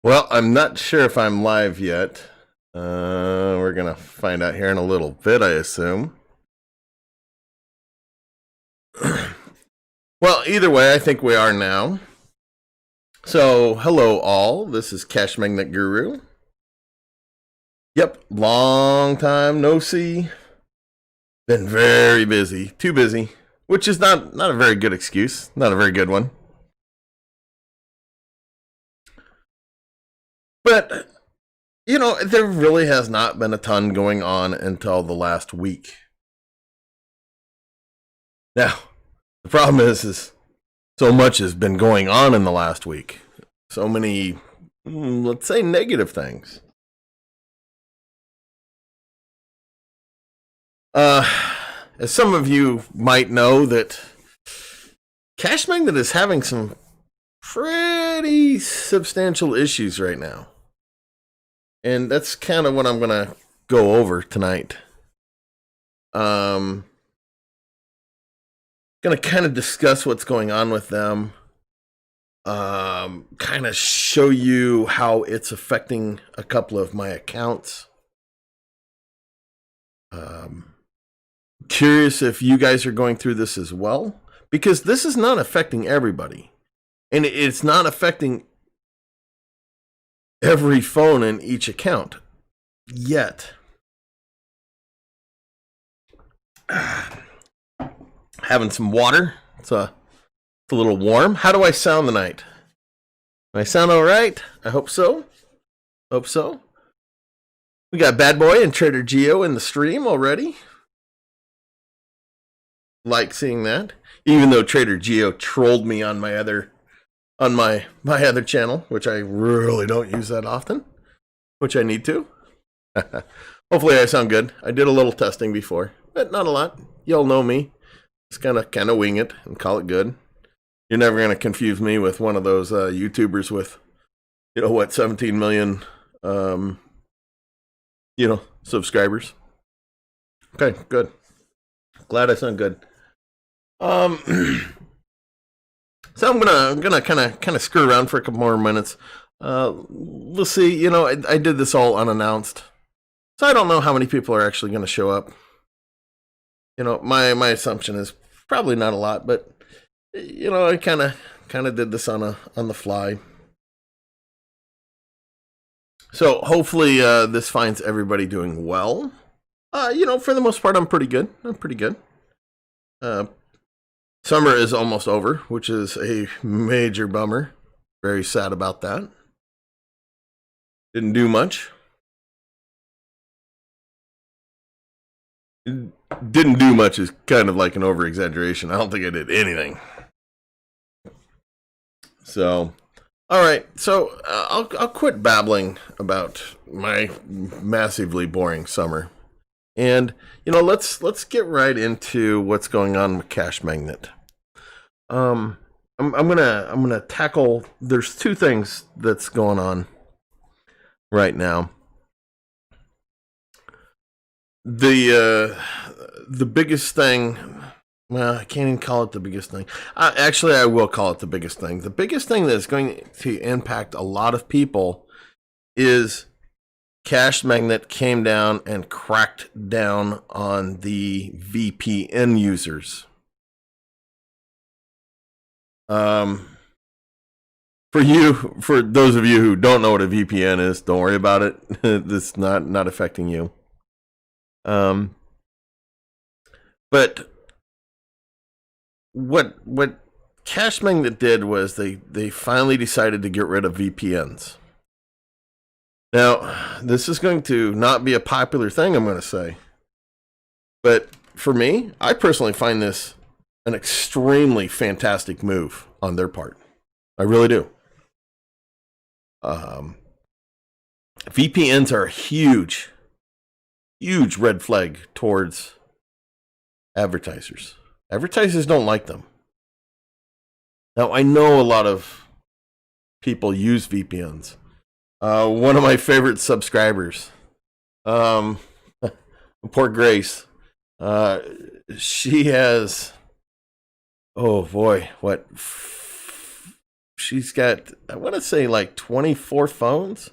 Well, I'm not sure if I'm live yet. We're going to find out here in a little bit, I assume. Well, either way, I think we are now. So, hello all. This is Cashmagnet Guru. Yep, long time no see. Been very busy. Too busy. Which is not a very good excuse. Not a very good one. But, there really has not been a ton going on until the last week. Now, the problem is so much has been going on in the last week. So many, let's say, negative things. As some of you might know, that Cashmagnet is having some pretty substantial issues right now. And that's kind of what I'm going to go over tonight. Going to kind of discuss what's going on with them. Kind of show you how it's affecting a couple of my accounts. Curious if you guys are going through this as well, because this is not affecting everybody, and it's not affecting every phone in each account yet. Having some water. It's a little warm. How do I sound tonight? Do I sound all right? I hope so. Hope so. We got Bad Boy and Trader Geo in the stream already. Like seeing that, even though Trader Geo trolled me on my other channel, which I really don't use that often, which I need to. Hopefully I sound good. I did a little testing before, but not a lot. Y'all know me. Just kind of wing it and call it good. You're never going to confuse me with one of those YouTubers with 17 million subscribers. Okay, good. Glad I sound good. So I'm gonna kind of screw around for a couple more minutes. We'll see. I did this all unannounced, so I don't know how many people are actually going to show up. My assumption is probably not a lot, but I kind of did this on the fly. So hopefully this finds everybody doing well. For the most part, I'm pretty good. Summer is almost over, which is a major bummer. Very sad about that. Didn't do much. Didn't do much is kind of like an over-exaggeration. I don't think I did anything. So, all right. So I'll quit babbling about my massively boring summer. And let's get right into what's going on with Cashmagnet. I'm gonna tackle. There's two things that's going on right now. The biggest thing. Well, I can't even call it the biggest thing. Actually, I will call it the biggest thing. The biggest thing that's going to impact a lot of people is Cashmagnet came down and cracked down on the VPN users. For those of you who don't know what a VPN is, don't worry about it. It's not affecting you. But what Cashmagnet did was they finally decided to get rid of VPNs. Now, this is going to not be a popular thing, I'm going to say. But for me, I personally find this an extremely fantastic move on their part. I really do. VPNs are a huge red flag towards advertisers. Advertisers don't like them. Now, I know a lot of people use VPNs. One of my favorite subscribers, poor Grace, she has, oh boy, she's got, I want to say, like 24 phones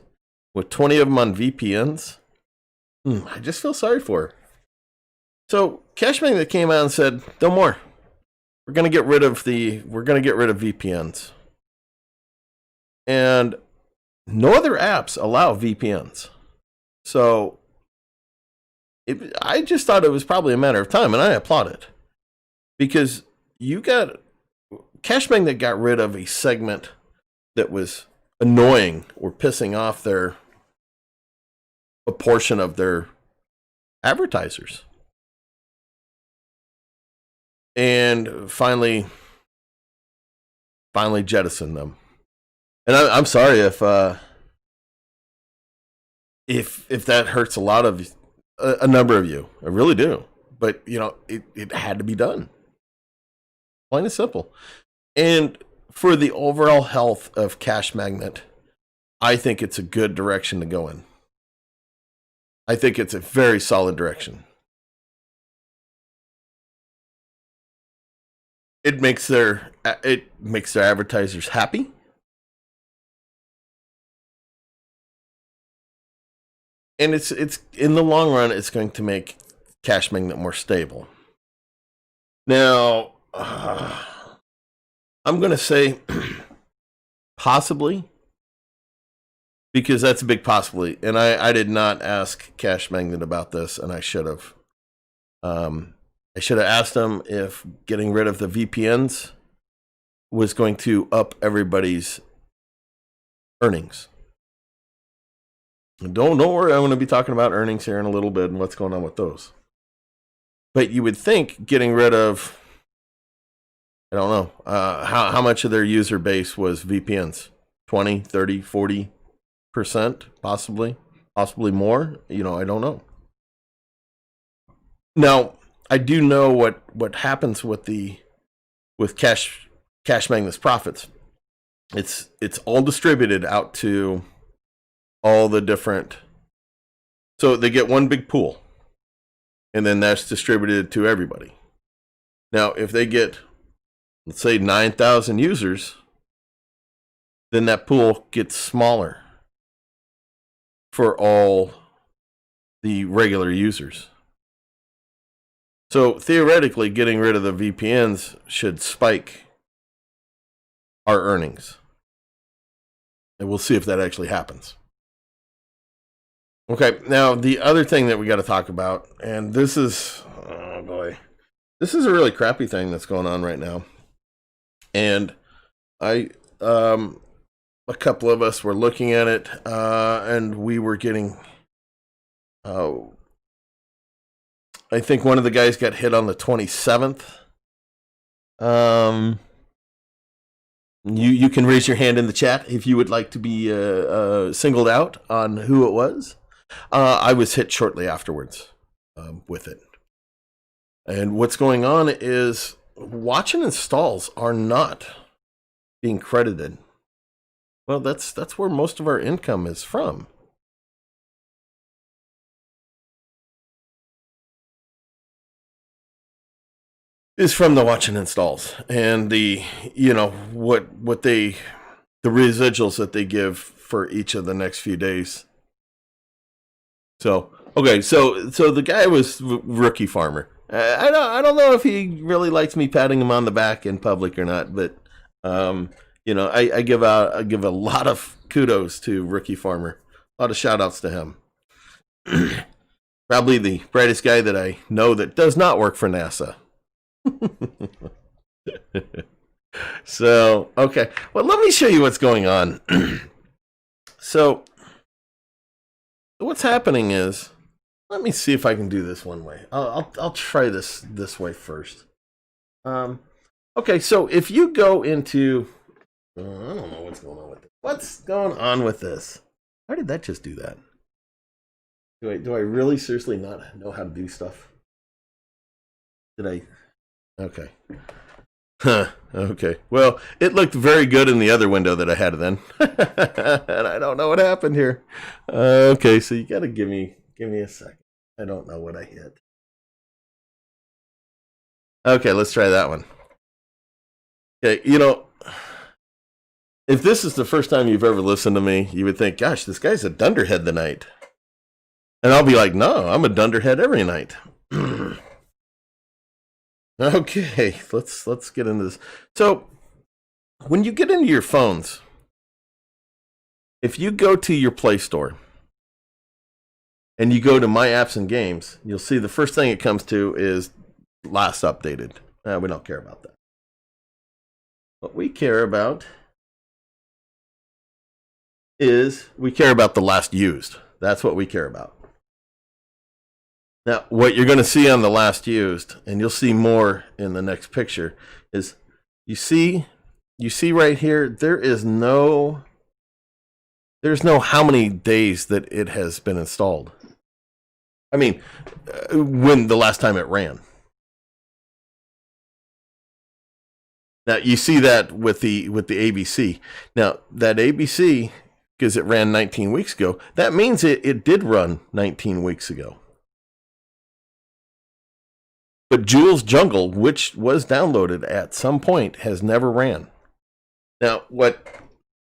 with 20 of them on VPNs. I just feel sorry for her. So Cashmagnet came out and said, "No more. We're going to get rid of VPNs." And no other apps allow VPNs. So I just thought it was probably a matter of time, and I applaud it. Because Cashmagnet got rid of a segment that was annoying or pissing off a portion of their advertisers. And finally jettisoned them. And I'm sorry if that hurts a number of you. I really do. But it had to be done. Plain and simple. And for the overall health of Cashmagnet, I think it's a good direction to go in. I think it's a very solid direction. It makes their advertisers happy. And it's in the long run, it's going to make Cashmagnet more stable. Now, I'm going to say possibly, because that's a big possibly. And I did not ask Cashmagnet about this, and I should have. I should have asked them if getting rid of the VPNs was going to up everybody's earnings. Don't worry, I'm going to be talking about earnings here in a little bit and what's going on with those. But you would think getting rid of, I don't know, how much of their user base was VPNs? 20, 30, 40%, possibly more. I don't know. Now, I do know what happens with Cashmagnet's profits. It's all distributed out to all the different. So they get one big pool, and then that's distributed to everybody. Now, if they get, let's say, 9,000 users, then that pool gets smaller for all the regular users. So theoretically, getting rid of the VPNs should spike our earnings. And we'll see if that actually happens. Okay, now the other thing that we got to talk about, and this is, oh boy, this is a really crappy thing that's going on right now. And a couple of us were looking at it, and we were getting, I think one of the guys got hit on the 27th. You can raise your hand in the chat if you would like to be singled out on who it was. I was hit shortly afterwards with it. And what's going on is watch and installs are not being credited. Well, that's where most of our income is from. Is from the watch and installs and the the residuals that they give for each of the next few days. So okay, so the guy was rookie farmer. I don't know if he really likes me patting him on the back in public or not, but I give a lot of kudos to rookie farmer. A lot of shout outs to him. Probably the brightest guy that I know that does not work for NASA. So, okay. Well, let me show you what's going on. So, what's happening is, let me see if I can do this one way. I'll try this way first. Okay, so if you go into, I don't know what's going on with this. What's going on with this? Why did that just do that? Do I really seriously not know how to do stuff? Did I? Okay. Huh. Okay. Well, it looked very good in the other window that I had then. And I don't know what happened here. Okay, so you got to give me a second. I don't know what I hit. Okay, let's try that one. Okay, If this is the first time you've ever listened to me, you would think, gosh, this guy's a dunderhead tonight. And I'll be like, no, I'm a dunderhead every night. Okay, let's get into this. So, when you get into your phones, if you go to your Play Store and you go to My Apps and Games, you'll see the first thing it comes to is last updated. We don't care about that. What we care about is we care about the last used. That's what we care about. Now, what you're going to see on the last used, and you'll see more in the next picture, is you see right here, there's no how many days that it has been installed. I mean, when the last time it ran. Now you see that with the ABC. Now that ABC, because it ran 19 weeks ago, that means it did run 19 weeks ago. But Jules Jungle, which was downloaded at some point, has never ran. Now what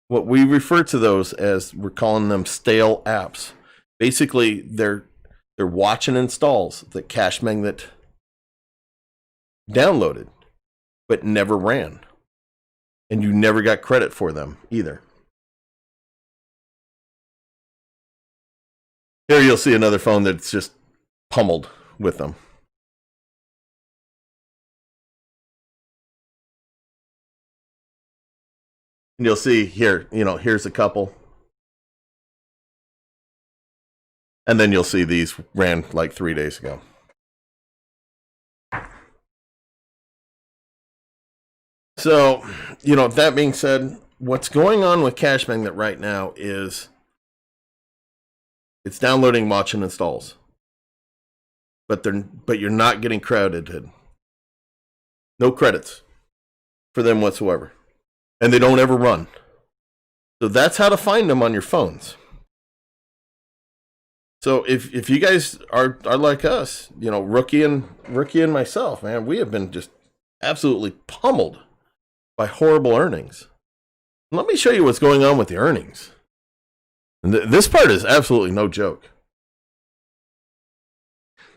we refer to those as, we're calling them stale apps. Basically, they're watch and installs that Cashmagnet downloaded, but never ran. And you never got credit for them either. Here you'll see another phone that's just pummeled with them. And you'll see here, here's a couple. And then you'll see these ran like 3 days ago. So, that being said, what's going on with Cashmagnet right now is it's downloading watch and installs. But you're not getting credited. No credits for them whatsoever. And they don't ever run. So that's how to find them on your phones. So if you guys are like us, Rookie and myself, man, we have been just absolutely pummeled by horrible earnings. Let me show you what's going on with the earnings. And this part is absolutely no joke.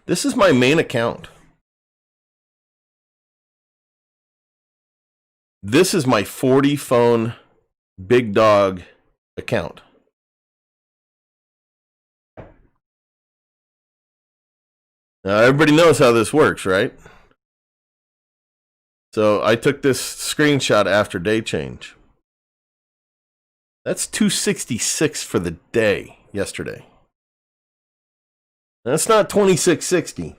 This is my main account. This is my 40 phone big dog account. Now, everybody knows how this works, right? So I took this screenshot after day change. That's 266 for the day yesterday. That's not 2660.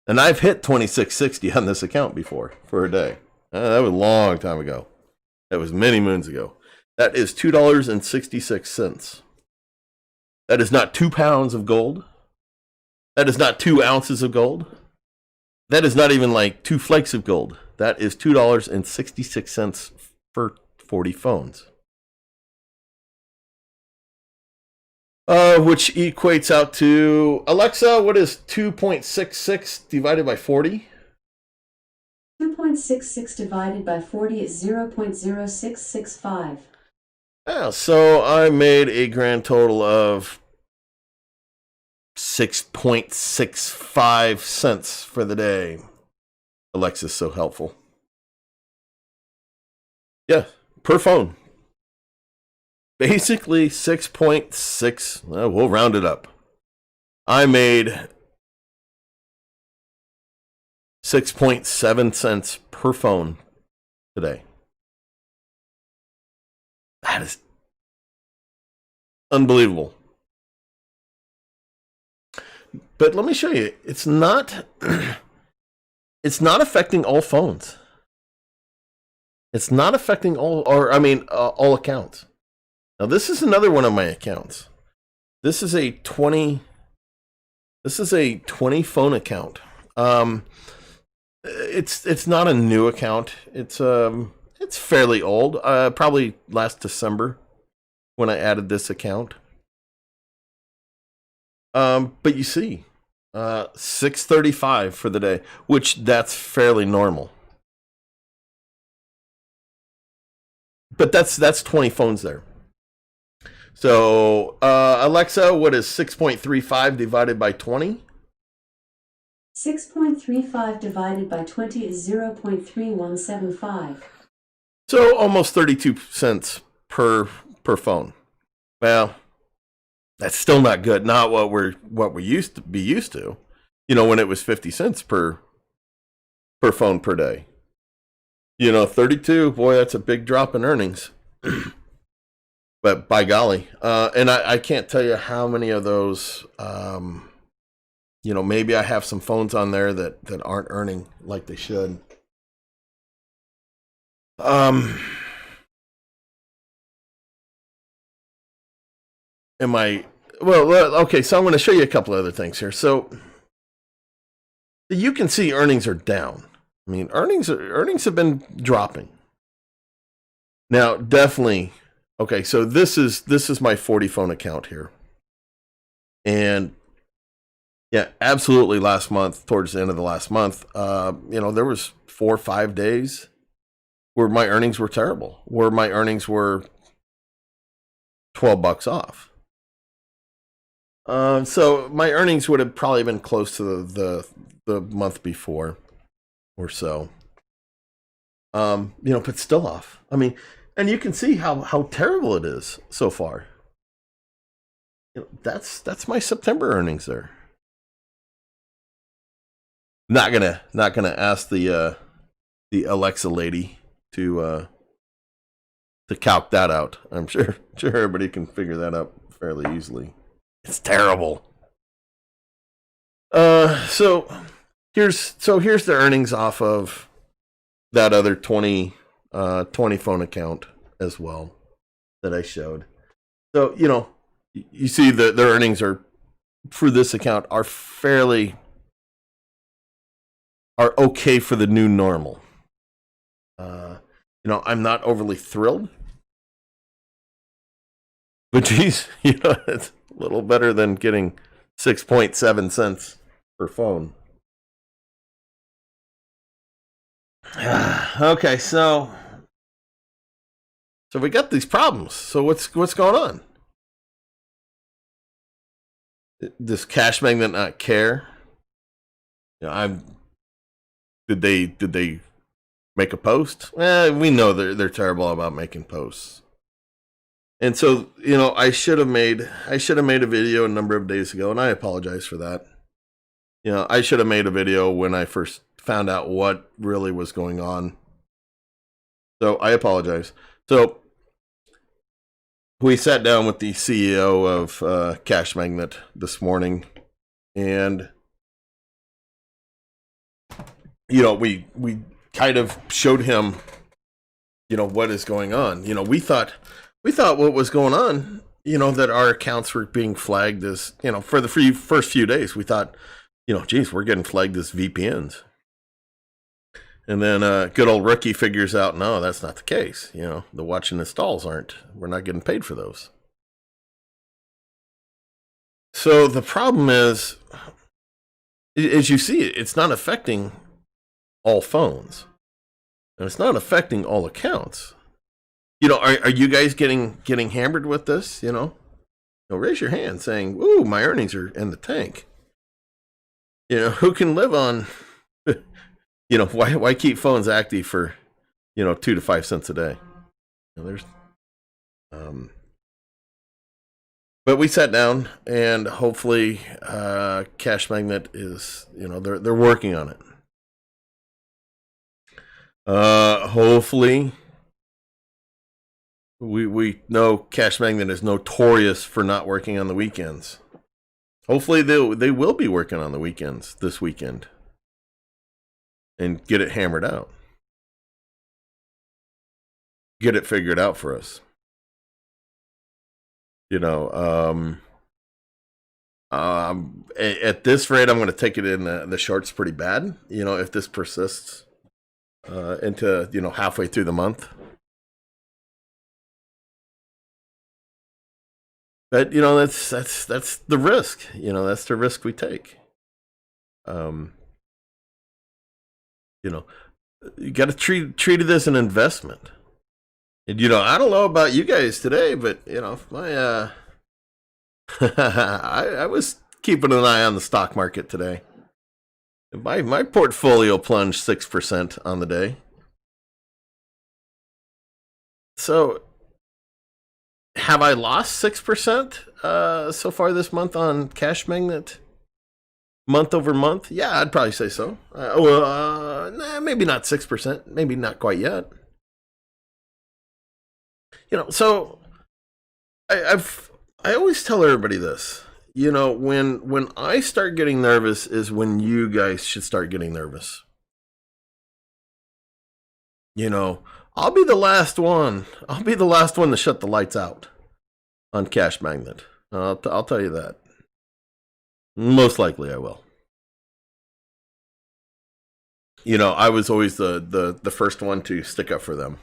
And I've hit 2660 on this account before for a day. That was a long time ago. That was many moons ago. That is $2.66. That is not 2 pounds of gold. That is not 2 ounces of gold. That is not even like 2 flakes of gold. That is $2.66 for 40 phones. Which equates out to, Alexa, what is 2.66 divided by 40? 2.66 divided by 40 is 0.0665. Yeah, so I made a grand total of 6.65 cents for the day. Alexa's so helpful. Yeah, per phone. Basically 6.6, we'll round it up. I made 6.7 cents per phone today. That is unbelievable. But let me show you, it's not affecting all phones. It's not affecting all accounts. Now this is another one of my accounts. This is a 20 phone account. It's not a new account. It's fairly old. Probably last December when I added this account. But you see, 635 for the day, which that's fairly normal. but that's 20 phones there. So, Alexa, what is 6.35 divided by 20? 6.35 divided by 20 is 0.3175. So almost 32 cents per phone. Well, that's still not good. Not what we used to be used to. When it was 50 cents per phone per day. 32, boy, that's a big drop in earnings. But by golly, and I can't tell you how many of those, maybe I have some phones on there that aren't earning like they should. Okay, so I'm going to show you a couple other things here. So you can see earnings are down. I mean, earnings have been dropping. Now, definitely. Okay, so this is my 40 phone account here. And yeah, absolutely last month, towards the end of the last month, there was 4 or 5 days where my earnings were terrible, where my earnings were $12 off. So my earnings would have probably been close to the month before or so. But still off. I mean, and you can see how terrible it is so far. That's my September earnings there. Not gonna ask the Alexa lady to calc that out. I'm sure everybody can figure that out fairly easily. It's terrible. So here's the earnings off of that other 20 phone account as well that I showed. So you see their earnings are for this account are okay for the new normal. I'm not overly thrilled, but geez, it's a little better than getting 6.7 cents per phone. Okay, so we got these problems. So what's going on? Does Cashmagnet not care? Did they make a post? We know they're terrible about making posts. And so, I should have made a video a number of days ago, and I apologize for that. I should have made a video when I first found out what really was going on. So I apologize. So we sat down with the CEO of Cashmagnet this morning, and we kind of showed him what is going on. We thought what was going on, that our accounts were being flagged as, for the first few days, we thought, geez, we're getting flagged as VPNs. And then good old rookie figures out, no, that's not the case. The watch and installs we're not getting paid for those. So the problem is, as you see, it's not affecting all phones. And it's not affecting all accounts. Are you guys getting hammered with this? Raise your hand saying, ooh, my earnings are in the tank. Who can live on, why keep phones active for, 2 to 5 cents a day? But we sat down, and hopefully Cashmagnet is, they're working on it. Hopefully, we know Cashmagnet is notorious for not working on the weekends. Hopefully they will be working on the weekends this weekend and get it hammered out. Get it figured out for us. At this rate, I'm going to take it in the shorts pretty bad. If this persists into halfway through the month. But that's the risk. That's the risk we take. You got to treat it as an investment. And I don't know about you guys today, but my I was keeping an eye on the stock market today. My portfolio plunged 6% on the day. So have I lost 6% so far this month on Cashmagnet? Month over month? Yeah, I'd probably say so. Maybe not 6%. Maybe not quite yet. So I always tell everybody this. When I start getting nervous is when you guys should start getting nervous. I'll be the last one. I'll be the last one to shut the lights out on Cashmagnet. I'll tell you that. Most likely I will. I was always the first one to stick up for them.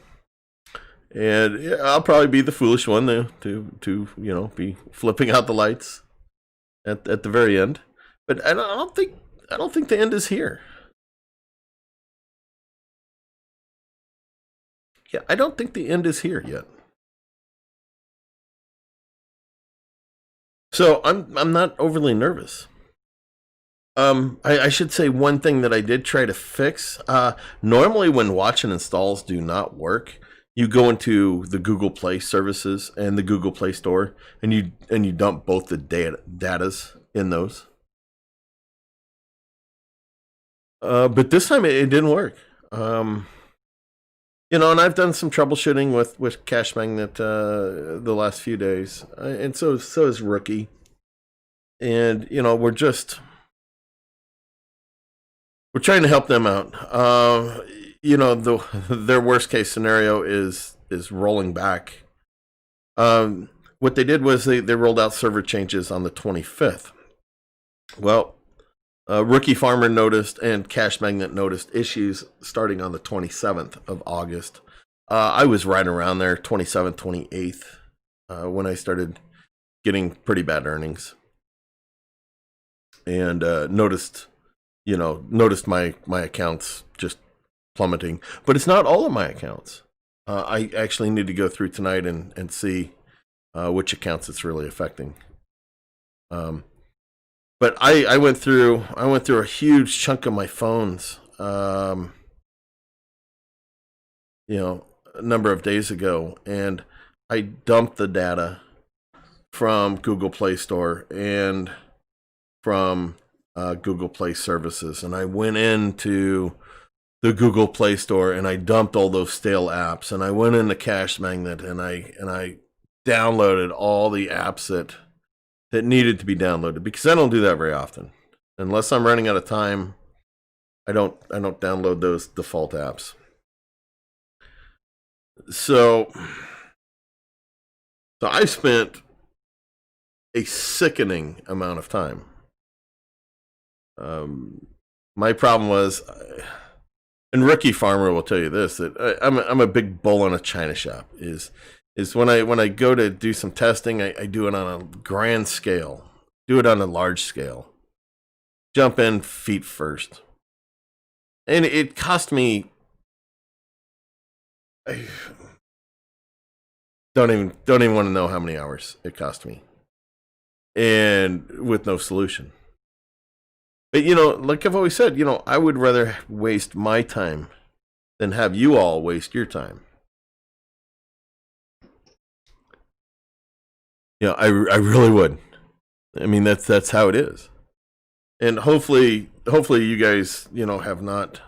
And yeah, I'll probably be the foolish one to be flipping out the lights at the very end. But I don't think the end is here. Yeah, I don't think the end is here yet. So I'm not overly nervous. I should say one thing that I did try to fix. Normally, when watch and installs do not work, you go into the Google Play services and the Google Play Store, and you dump both the datas in those. But this time it didn't work. And I've done some troubleshooting with Cashmagnet the last few days, and so is Rookie. And we're trying to help them out. Their worst case scenario is rolling back. What they did was they rolled out server changes on the 25th. Well, Rookie Farmer noticed and Cashmagnet noticed issues starting on the 27th of August. I was right around there, 27th, 28th, when I started getting pretty bad earnings. And noticed my accounts just plummeting. But it's not all of my accounts. I actually need to go through tonight and see which accounts it's really affecting. But I went through a huge chunk of my phones, a number of days ago, and I dumped the data from Google Play Store and from Google Play Services, and I went into the Google Play Store and I dumped all those stale apps, and I went into Cashmagnet and I downloaded all the apps that needed to be downloaded, because I don't do that very often. Unless I'm running out of time, I don't download those default apps. So I spent a sickening amount of time. My problem was, and Rookie Farmer will tell you this, that I'm a big bull on a china shop. Is when I go to do some testing, I do it on a grand scale, do it on a large scale, jump in feet first, and it cost me. I don't even want to know how many hours it cost me, and with no solution. But like I've always said, I would rather waste my time than have you all waste your time. I really would. I mean, that's how it is. And hopefully you guys, have not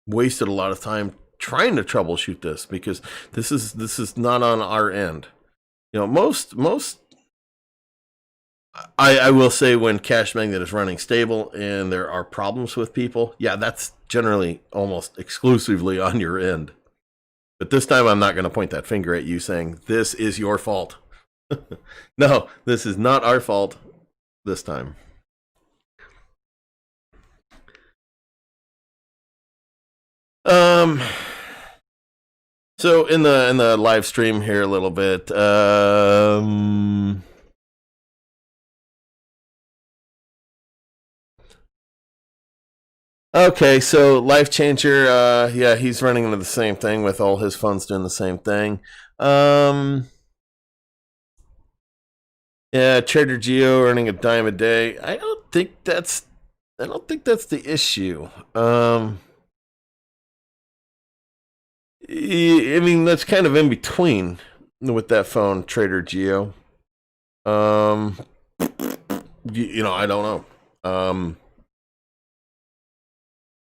wasted a lot of time trying to troubleshoot this, because this is not on our end. Most I will say, when Cashmagnet is running stable and there are problems with people, yeah, that's generally almost exclusively on your end. But this time I'm not going to point that finger at you saying this is your fault. No, this is not our fault this time. So in the live stream here a little bit, Okay, so Life Changer, yeah, he's running into the same thing with all his funds doing the same thing. Um, yeah, Trader Geo earning a dime a day. I don't think that's the issue. I mean, that's kind of in between with that phone, Trader Geo. Um, I don't know.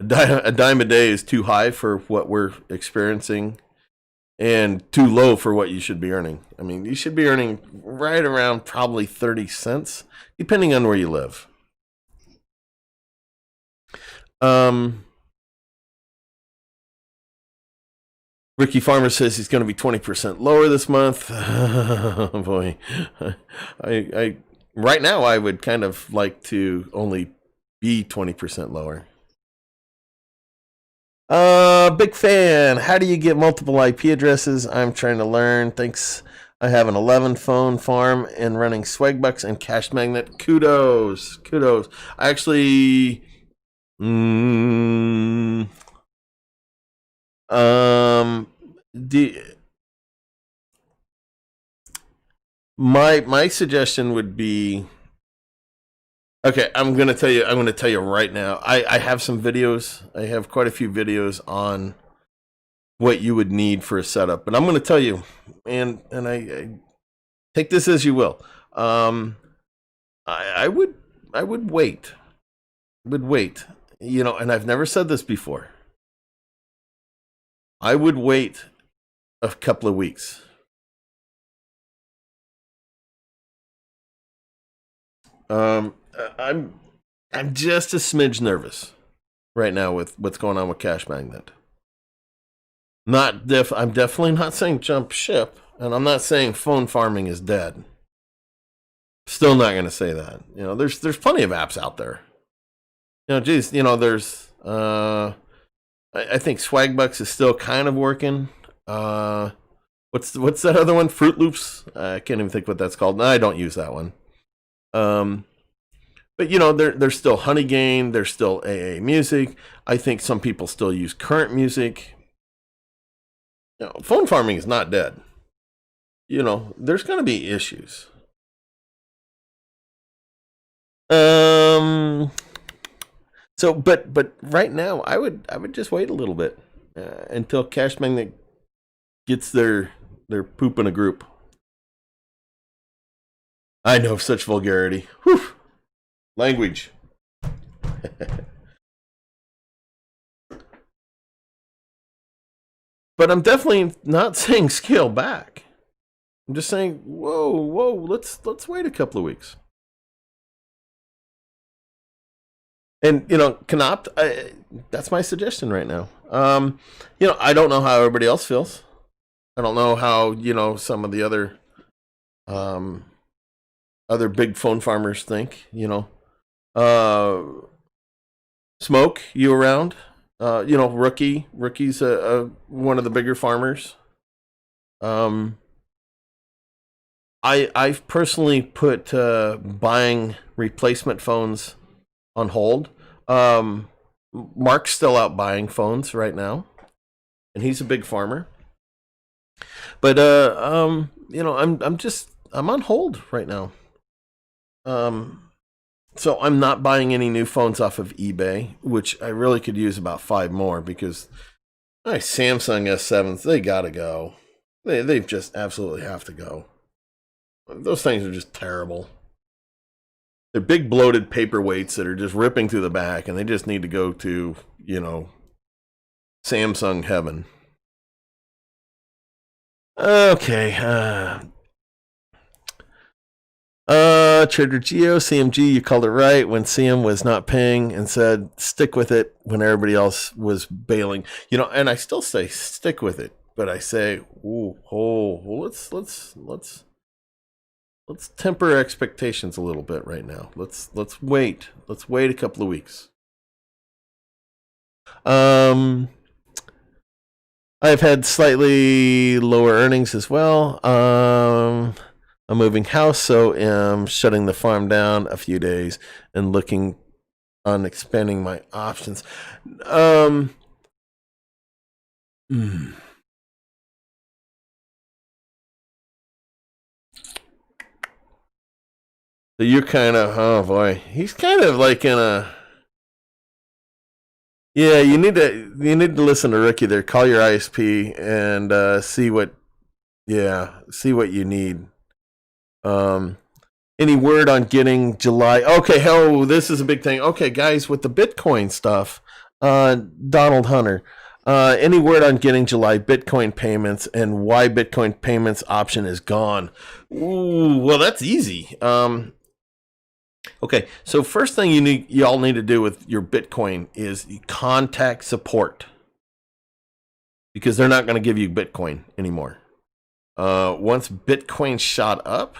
A dime a day is too high for what we're experiencing and too low for what you should be earning. I mean, you should be earning right around probably 30 cents, depending on where you live. Um, Ricky Farmer says he's going to be 20% lower this month. Oh, boy. I right now I would kind of like to only be 20% lower. Big fan. How do you get multiple IP addresses? I'm trying to learn. Thanks. I have an 11 phone farm and running Swagbucks and Cashmagnet. Kudos. Kudos. I actually. Mm, um. The, my suggestion would be. Okay, I'm gonna tell you right now. I have some videos. I have quite a few videos on what you would need for a setup. But I'm going to tell you, and I take this as you will. I would wait. Would wait. And I've never said this before. I would wait a couple of weeks. I'm just a smidge nervous right now with what's going on with Cashmagnet. I'm definitely not saying jump ship, and I'm not saying phone farming is dead. Still not going to say that. There's plenty of apps out there. Geez, there's I think Swagbucks is still kind of working. What's that other one? Fruit Loops. I can't even think what that's called. No, I don't use that one. But there's still Honeygain. There's still AA Music. I think some people still use Current Music. Phone farming is not dead. There's going to be issues. So, but right now, I would just wait a little bit until Cashmagnet gets their poop in a group. I know such vulgarity. Whew. Language. But I'm definitely not saying scale back. I'm just saying, whoa, let's wait a couple of weeks. And Canopt, that's my suggestion right now. I don't know how everybody else feels. I don't know how some of the other big phone farmers think. Smoke, you around? Rookie's one of the bigger farmers. I've personally put buying replacement phones on hold. Mark's still out buying phones right now, and he's a big farmer. But I'm on hold right now. So I'm not buying any new phones off of eBay, which I really could use about 5 more because my Samsung S7s, they gotta go. They just absolutely have to go. Those things are just terrible. They're big bloated paperweights that are just ripping through the back, and they just need to go to, Samsung heaven. Okay. Trader Geo, CMG, you called it right when CM was not paying and said stick with it when everybody else was bailing. And I still say stick with it, but I say, let's temper expectations a little bit right now. Let's wait. Let's wait a couple of weeks. I've had slightly lower earnings as well. I'm moving house, so I'm shutting the farm down a few days and looking on expanding my options. Hmm. So you're kind of, oh boy, he's kind of like in a. Yeah, you need to listen to Ricky there. Call your ISP and see what you need. Any word on getting July? Okay, oh, this is a big thing. Okay, guys, with the Bitcoin stuff, Donald Hunter. Any word on getting July Bitcoin payments and why Bitcoin payments option is gone? Ooh, well, that's easy. Okay, so first thing y'all need to do with your Bitcoin is contact support because they're not going to give you Bitcoin anymore. Once Bitcoin shot up,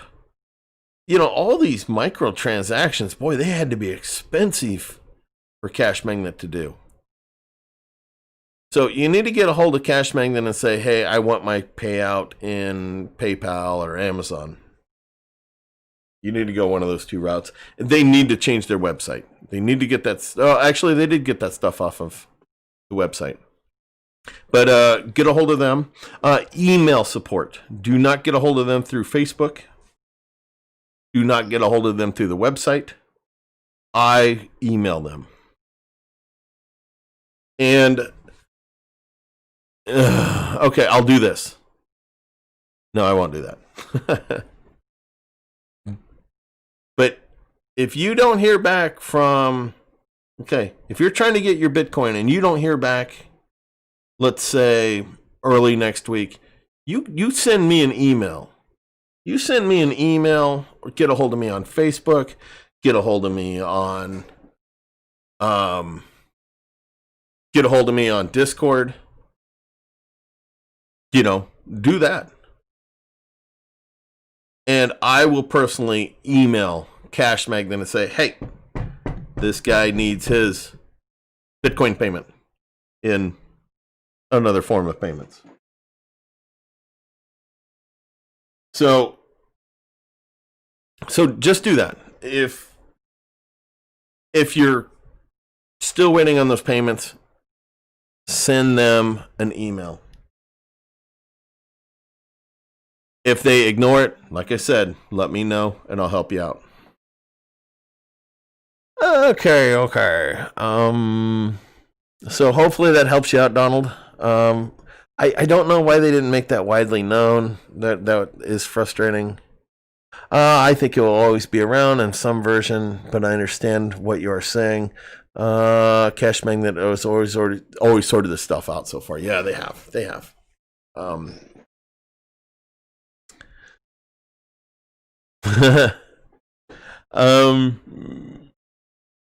all these microtransactions, boy, they had to be expensive for Cashmagnet to do. So you need to get a hold of Cashmagnet and say, hey, I want my payout in PayPal or Amazon. You need to go one of those two routes. They need to change their website. They need to get that. Oh, actually, they did get that stuff off of the website. But get a hold of them. Email support. Do not get a hold of them through Facebook. Do not get a hold of them through the website. I email them. And, okay, I'll do this. No, I won't do that. But if you don't hear back from, if you're trying to get your Bitcoin and you don't hear back, let's say early next week, you send me an email. You send me an email or get a hold of me on Facebook, get a hold of me on Discord. Do that. And I will personally email Cashmagnet and say, hey, this guy needs his Bitcoin payment in another form of payments. So just do that. If you're still waiting on those payments, send them an email. If they ignore it, like I said, let me know and I'll help you out. Okay. So hopefully that helps you out, Donald. I don't know why they didn't make that widely known. That is frustrating. I think it will always be around in some version, but I understand what you are saying. Cashmagnet has always sorted this stuff out so far. Yeah, they have.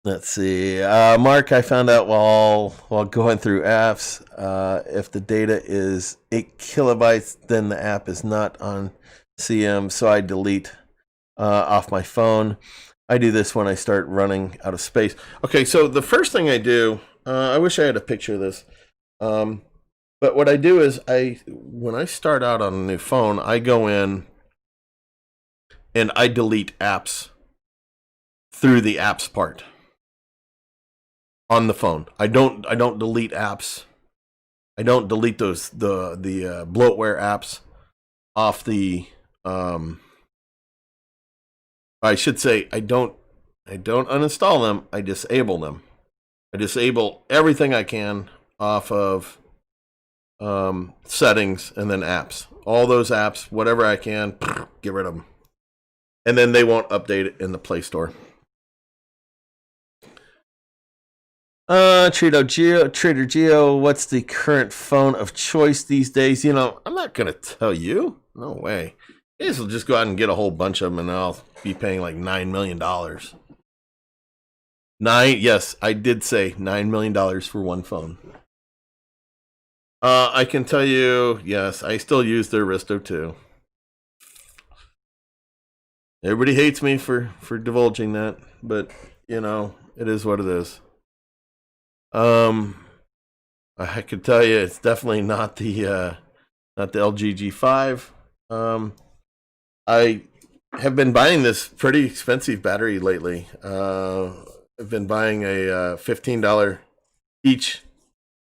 Let's see. Mark, I found out while going through apps, if the data is 8 kilobytes, then the app is not on CM, so I delete off my phone. I do this when I start running out of space. Okay, so the first thing I do, I wish I had a picture of this, but what I do is when I start out on a new phone, I go in and I delete apps through the apps part on the phone. I don't delete apps. I don't delete those the bloatware apps off the I should say I don't uninstall them. I disable them. I disable everything I can off of settings and then apps. All those apps, whatever I can, get rid of them. And then they won't update it in the Play Store. Trader Geo, what's the current phone of choice these days? I'm not going to tell you. No way. You guys will just go out and get a whole bunch of them and I'll be paying like $9 million. Yes, I did say $9 million for one phone. I can tell you, yes, I still use the Aristo 2. Everybody hates me for divulging that, but, it is what it is. I could tell you it's definitely not the LG G5. I have been buying this pretty expensive battery lately. I've been buying a $15 each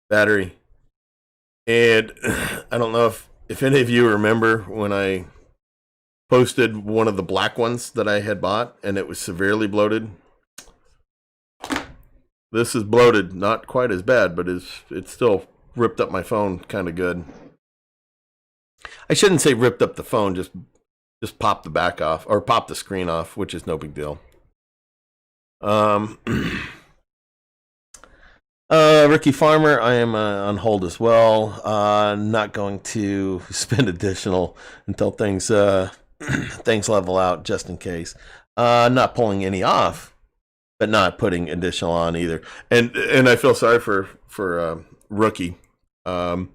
battery, and I don't know if any of you remember when I posted one of the black ones that I had bought, and it was severely bloated. This is bloated, not quite as bad, but it's still ripped up my phone kind of good. I shouldn't say ripped up the phone, just popped the back off, or popped the screen off, which is no big deal. Ricky Farmer, I am on hold as well. Not going to spend additional until things things level out, just in case. Not pulling any off, but not putting additional on either. And I feel sorry for Rookie. Rookie's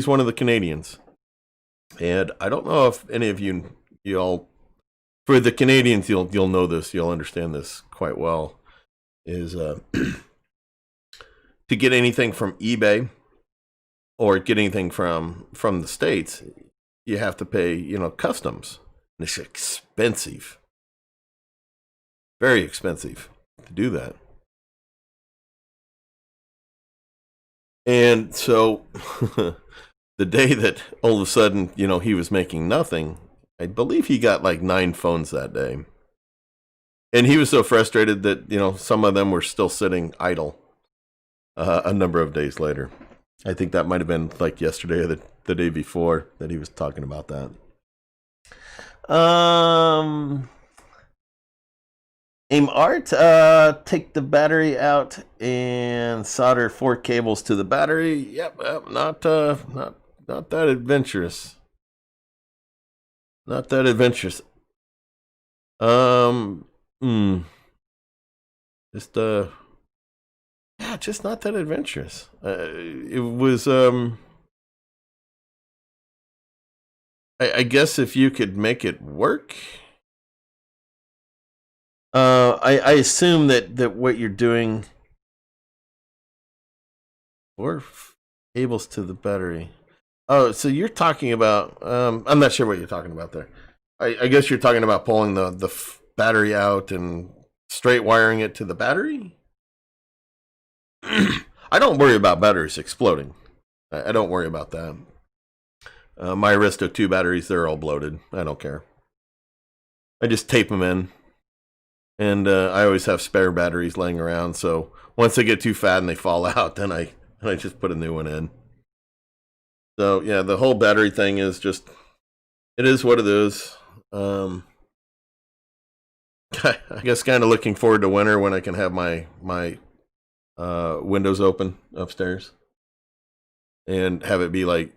one of the Canadians, and I don't know if any of y'all, for the Canadians, you'll know this, you'll understand this quite well. Is to get anything from eBay or get anything from the States, you have to pay, customs. And it's expensive. Very expensive to do that. And so the day that all of a sudden, he was making nothing, I believe he got like 9 phones that day. And he was so frustrated that, some of them were still sitting idle a number of days later. I think that might have been like yesterday or the day before that he was talking about that. Aim Art, take the battery out and solder 4 cables to the battery. Yep, not that adventurous. Not that adventurous. Just not that adventurous. It was I guess if you could make it work. I assume that what you're doing, or cables to the battery. Oh, so you're talking about I'm not sure what you're talking about there. I guess you're talking about pulling the battery out and straight wiring it to the battery. I don't worry about batteries exploding. I don't worry about that. My Aristo 2 batteries, they're all bloated. I don't care. I just tape them in. And I always have spare batteries laying around. So once they get too fat and they fall out, then I just put a new one in. So yeah, the whole battery thing is just, it is what it is. I guess kind of looking forward to winter when I can have my windows open upstairs and have it be like,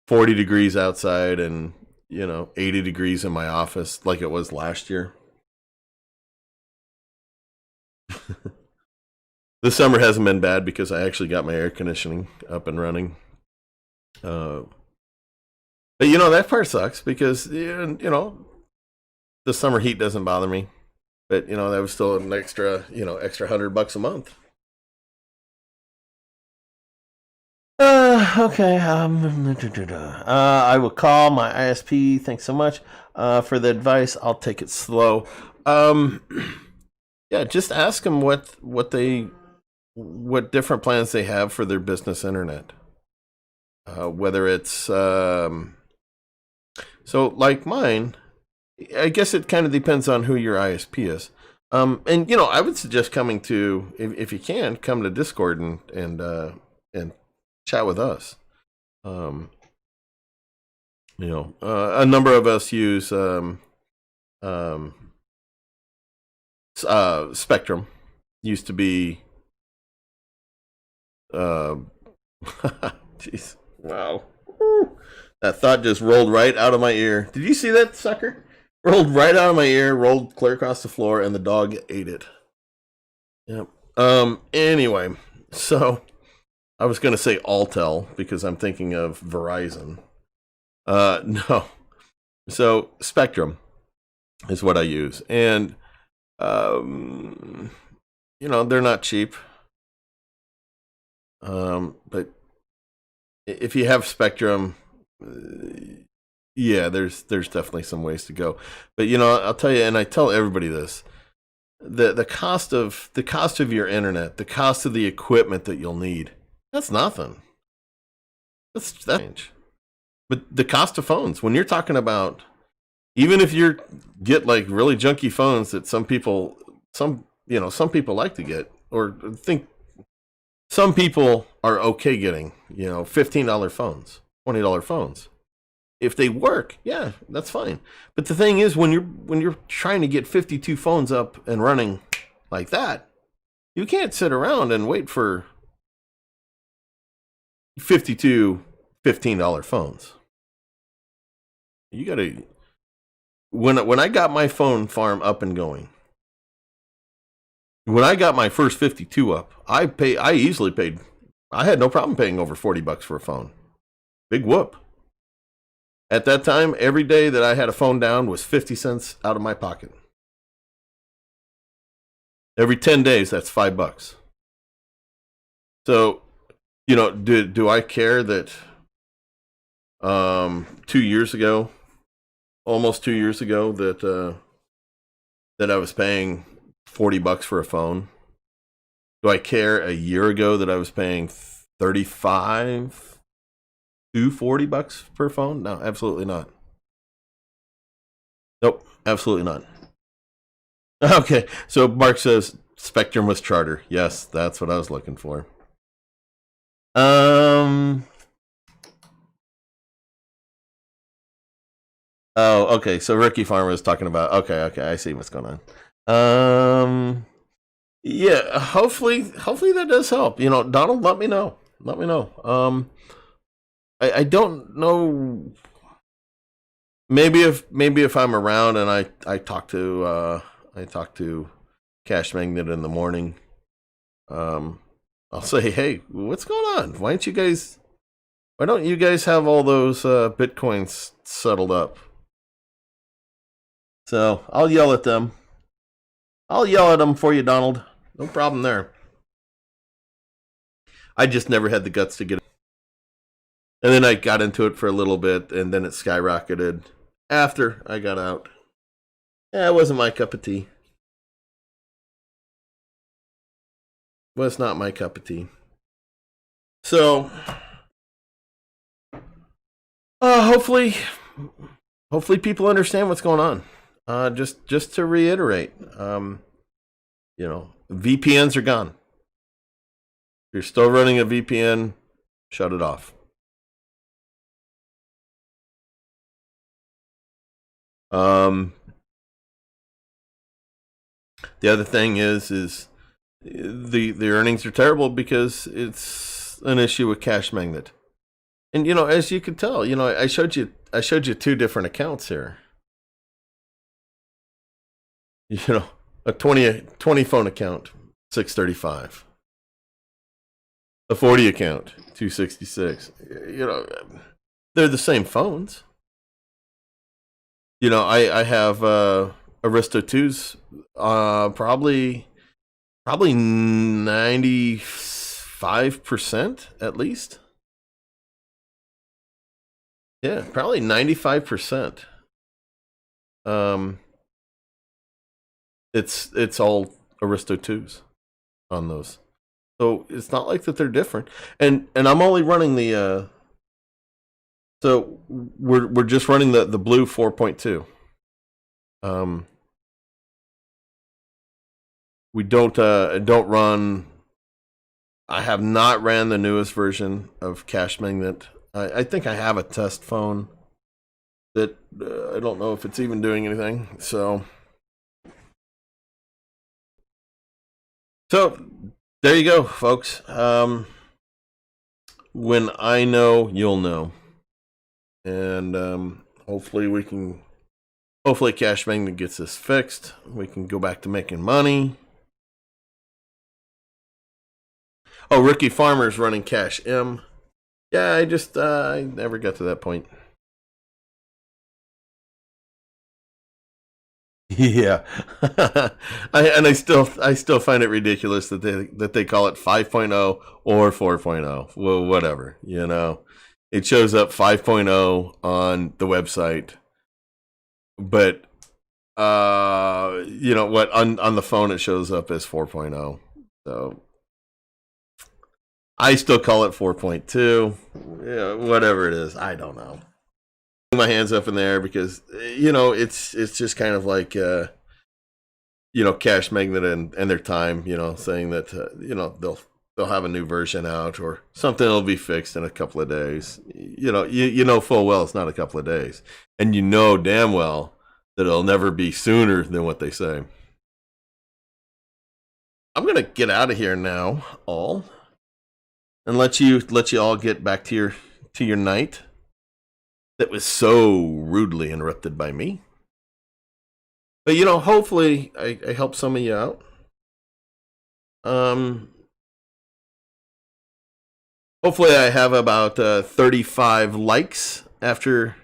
40 degrees outside and 80 degrees in my office like it was last year. This summer hasn't been bad because I actually got my air conditioning up and running. But that part sucks because the summer heat doesn't bother me. But that was still an extra $100 a month. Okay. I will call my ISP. Thanks so much for the advice. I'll take it slow. Yeah, just ask them what different plans they have for their business internet. Whether it's so like mine, I guess it kind of depends on who your ISP is. And I would suggest coming to, if you can, come to Discord and chat with us. A number of us use Spectrum. Used to be jeez, wow. That thought just rolled right out of my ear. Did you see that sucker? Rolled right out of my ear, rolled clear across the floor, and the dog ate it. Yep. Anyway, so I was going to say Altel because I'm thinking of Verizon. No. So Spectrum is what I use. And, they're not cheap. But if you have Spectrum, yeah, there's definitely some ways to go. But I'll tell you, and I tell everybody this: the cost of your internet, the cost of the equipment that you'll need, that's nothing. That's but the cost of phones, when you're talking about, even if you get like really junky phones that some people like to get, or think some people are okay getting, $15 phones, $20 phones. If they work, yeah, that's fine. But the thing is, when you're trying to get 52 phones up and running like that, you can't sit around and wait for 52 $15 phones. You gotta, when I got my phone farm up and going, when I got my first 52 up, I easily paid, I had no problem paying over $40 for a phone. Big whoop. At that time, every day that I had a phone down was 50 cents out of my pocket. Every 10 days, that's $5. So, do I care that 2 years ago, almost 2 years ago, that I was paying $40 for a phone? Do I care a year ago that I was paying 35 to $40 per phone? No, absolutely not. Nope, absolutely not. Okay, so Mark says Spectrum was Charter. Yes, that's what I was looking for. Oh, okay. So Ricky Farmer is talking about. Okay. I see what's going on. Yeah. Hopefully that does help. Donald, let me know. I don't know. Maybe if I'm around and I talk to Cashmagnet in the morning, I'll say, hey, what's going on? Why don't you guys have all those Bitcoins settled up? So I'll yell at them. I'll yell at them for you, Donald. No problem there. I just never had the guts to get it. And then I got into it for a little bit, and then it skyrocketed after I got out. Yeah, it wasn't my cup of tea. Was not my cup of tea. So, hopefully people understand what's going on. Just to reiterate, VPNs are gone. If you're still running a VPN, shut it off. The other thing is the earnings are terrible because it's an issue with Cashmagnet. And as you can tell, I showed you two different accounts here. A 20 phone account, $635. A 40 account, $266. They're the same phones. I have Aristo 2s, probably 95% at least. Yeah, probably 95%. It's all Aristo 2s on those. So it's not like that they're different. And I'm only running the so we're just running the blue 4.2. We don't run. I have not ran the newest version of Cashmagnet. I think I have a test phone that I don't know if it's even doing anything. So there you go, folks. When I know, you'll know. And hopefully Cashmagnet gets this fixed. We can go back to making money. Oh, Ricky Farmer's running Cash M. Yeah, I never got to that point. Yeah, I still find it ridiculous that they call it 5.0 or 4.0. Well, whatever, it shows up 5.0 on the website, but you know what, on the phone it shows up as 4.0. So I still call it 4.2. Yeah, whatever it is, I don't know. My hands up in there because you know it's just kind of like you know, Cashmagnet and their time, you know, saying that you know they'll have a new version out or something will be fixed in a couple of days. You know, you know full well it's not a couple of days, and you know damn well that it'll never be sooner than what they say. I'm gonna get out of here now, all, and let you all get back to your night that was so rudely interrupted by me. But you know, hopefully I helped some of you out. Hopefully I have about 35 likes after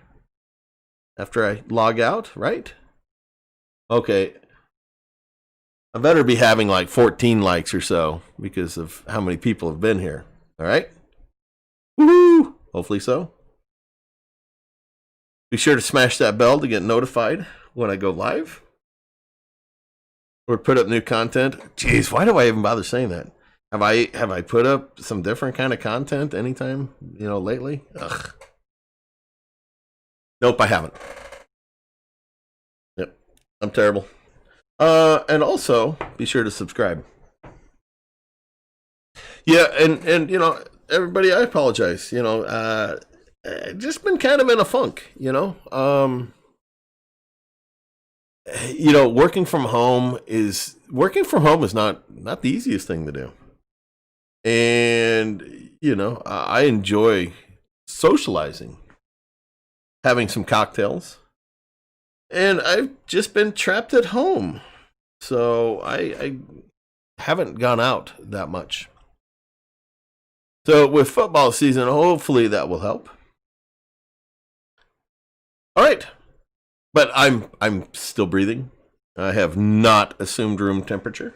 I log out, right? Okay. I better be having like 14 likes or so because of how many people have been here. All right? Woo! Hopefully so. Be sure to smash that bell to get notified when I go live or put up new content. Jeez, why do I even bother saying that? Have I put up some different kind of content anytime, you know, lately? Ugh. Nope, I haven't. Yep. I'm terrible. And also be sure to subscribe. Yeah, and you know, everybody, I apologize. You know, just been kind of in a funk, you know. You know, working from home is not the easiest thing to do. And you know, I enjoy socializing, having some cocktails, and I've just been trapped at home, so I haven't gone out that much. So with football season, hopefully that will help. All right, but I'm still breathing. I have not assumed room temperature.